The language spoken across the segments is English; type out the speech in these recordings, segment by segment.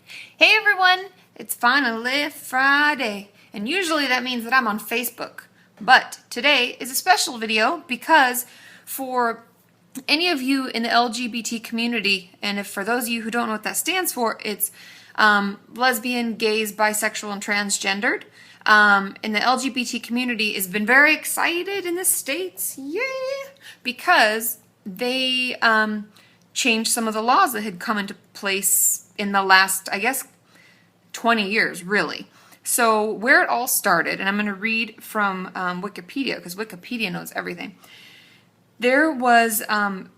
Hey everyone, it's finally Friday, and usually that means that I'm on Facebook. But today is a special video because for any of you in the LGBT community, and if for those of you who don't know what that stands for, it's lesbian, gays, bisexual, and transgendered. And the LGBT community has been very excited in the States, because they changed some of the laws that had come into place in the last, I guess, 20 years, really. So where it all started, and I'm going to read from Wikipedia, because Wikipedia knows everything. There was an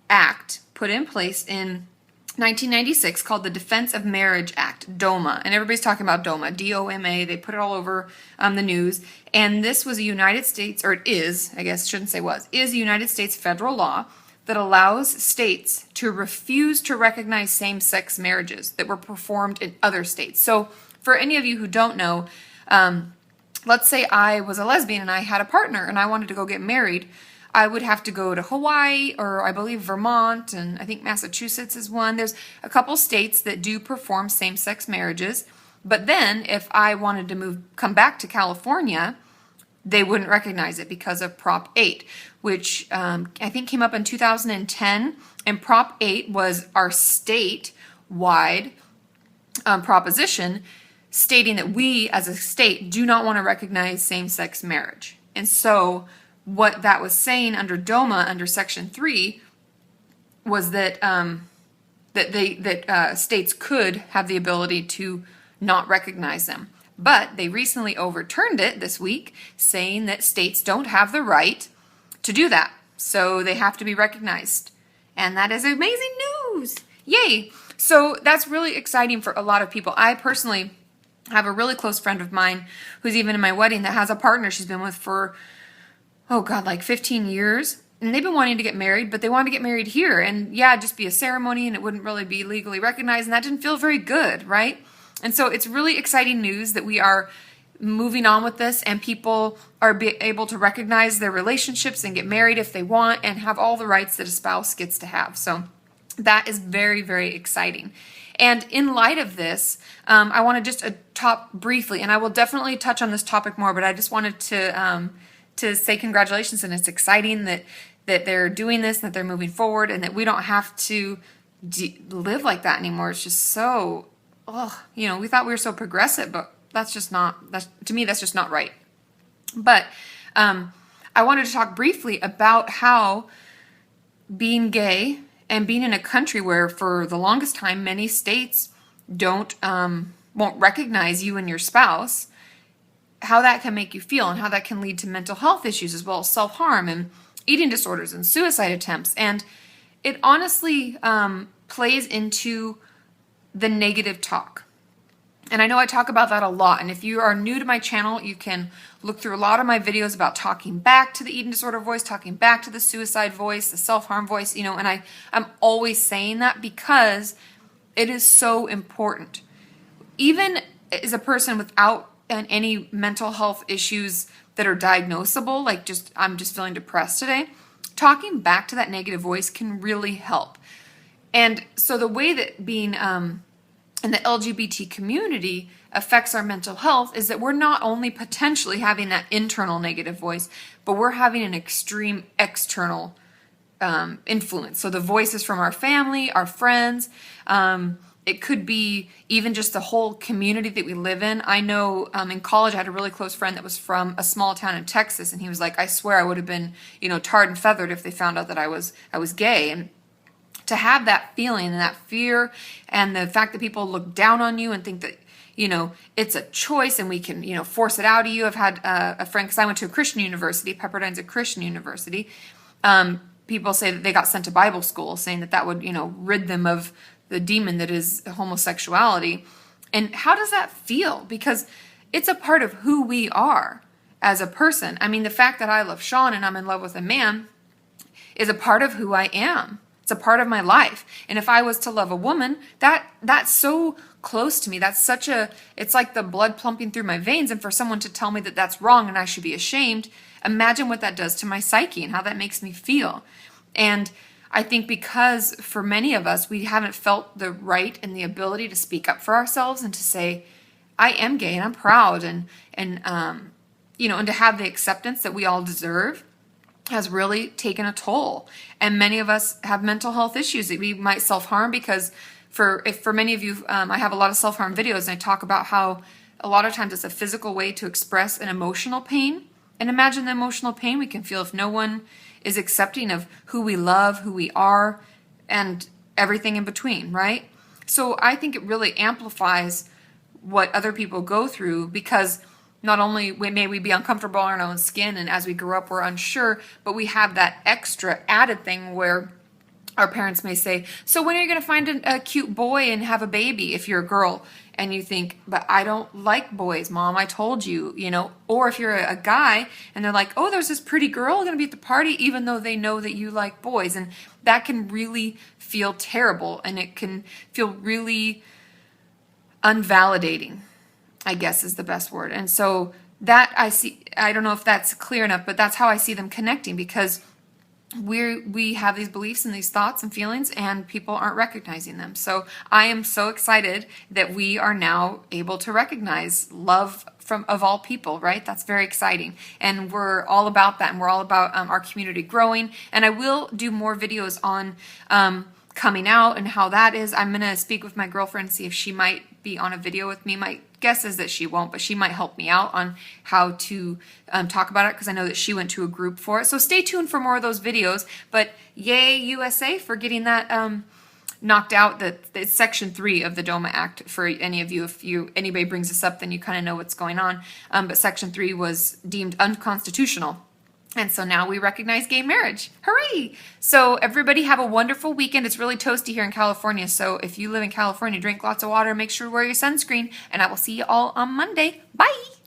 act put in place in 1996 called the Defense of Marriage Act, DOMA. And everybody's talking about DOMA, D-O-M-A. They put it all over the news. And this was a United States, or it is, I guess, shouldn't say was, is a United States federal law that allows states to refuse to recognize same-sex marriages that were performed in other states. So for any of you who don't know, let's say I was a lesbian and I had a partner and I wanted to go get married. I would have to go to Hawaii, or I believe Vermont, and I think Massachusetts is one. There's a couple states that do perform same-sex marriages. But then if I wanted to come back to California, they wouldn't recognize it because of Prop 8, which I think came up in 2010. And Prop 8 was our state-wide proposition stating that we as a state do not want to recognize same-sex marriage. And so what that was saying under DOMA, under Section 3, was that states could have the ability to not recognize them. But they recently overturned it this week, saying that states don't have the right to do that. So they have to be recognized. And that is amazing news. Yay! So that's really exciting for a lot of people. I personally have a really close friend of mine who's even in my wedding that has a partner she's been with for, like 15 years. And they've been wanting to get married, but they wanted to get married here. And yeah, it'd just be a ceremony and it wouldn't really be legally recognized. And that didn't feel very good, right? And so it's really exciting news that we are moving on with this and people are able to recognize their relationships and get married if they want and have all the rights that a spouse gets to have. So that is very, very exciting. And in light of this, I want to just talk briefly, and I will definitely touch on this topic more, but I just wanted to say congratulations, and it's exciting that they're doing this, that they're moving forward, and that we don't have to live like that anymore. It's just so... we thought we were so progressive, but that's just not, to me, that's just not right. But I wanted to talk briefly about how being gay and being in a country where for the longest time many states won't recognize you and your spouse, how that can make you feel and how that can lead to mental health issues as well as self-harm and eating disorders and suicide attempts. And it honestly plays into the negative talk. And I know I talk about that a lot. And if you are new to my channel, you can look through a lot of my videos about talking back to the eating disorder voice, talking back to the suicide voice, the self-harm voice, and I'm always saying that because it is so important. Even as a person without any mental health issues that are diagnosable, like I'm just feeling depressed today, talking back to that negative voice can really help. And so the way that being in the LGBT community affects our mental health is that we're not only potentially having that internal negative voice, but we're having an extreme external influence. So the voices from our family, our friends, it could be even just the whole community that we live in. I know in college I had a really close friend that was from a small town in Texas, and he was like, I swear I would have been, tarred and feathered if they found out that I was gay. And to have that feeling and that fear and the fact that people look down on you and think that, it's a choice and we can, force it out of you. I've had a friend, because I went to a Christian university, Pepperdine's a Christian university. People say that they got sent to Bible school, saying that would, rid them of the demon that is homosexuality. And how does that feel? Because it's a part of who we are as a person. I mean, the fact that I love Sean and I'm in love with a man is a part of who I am. It's a part of my life. And if I was to love a woman, that's so close to me. It's like the blood pumping through my veins. And for someone to tell me that that's wrong and I should be ashamed, imagine what that does to my psyche and how that makes me feel. And I think because for many of us, we haven't felt the right and the ability to speak up for ourselves and to say, I am gay and I'm proud, and to have the acceptance that we all deserve has really taken a toll. And many of us have mental health issues that we might self-harm because for many of you, I have a lot of self-harm videos and I talk about how a lot of times it's a physical way to express an emotional pain. And imagine the emotional pain we can feel if no one is accepting of who we love, who we are, and everything in between, right? So I think it really amplifies what other people go through, because not only may we be uncomfortable in our own skin, and as we grow up we're unsure, but we have that extra added thing where our parents may say, so when are you going to find a cute boy and have a baby if you're a girl? And you think, but I don't like boys, Mom, I told you, Or if you're a guy and they're like, oh, there's this pretty girl going to be at the party, even though they know that you like boys. And that can really feel terrible, and it can feel really unvalidating, I guess is the best word. And so that I don't know if that's clear enough, but that's how I see them connecting, because we have these beliefs and these thoughts and feelings, and people aren't recognizing them. So I am so excited that we are now able to recognize love of all people, right? That's very exciting. And we're all about that, and we're all about our community growing. And I will do more videos on coming out and how that is. I'm going to speak with my girlfriend, see if she might be on a video with me. My guess is that she won't, but she might help me out on how to talk about it, because I know that she went to a group for it. So stay tuned for more of those videos. But yay USA for getting that knocked out. It's Section 3 of the DOMA Act for any of you. If anybody brings this up, then you kind of know what's going on. But Section 3 was deemed unconstitutional. And so now we recognize gay marriage. Hooray! So everybody have a wonderful weekend. It's really toasty here in California. So if you live in California, drink lots of water, make sure to wear your sunscreen, and I will see you all on Monday. Bye!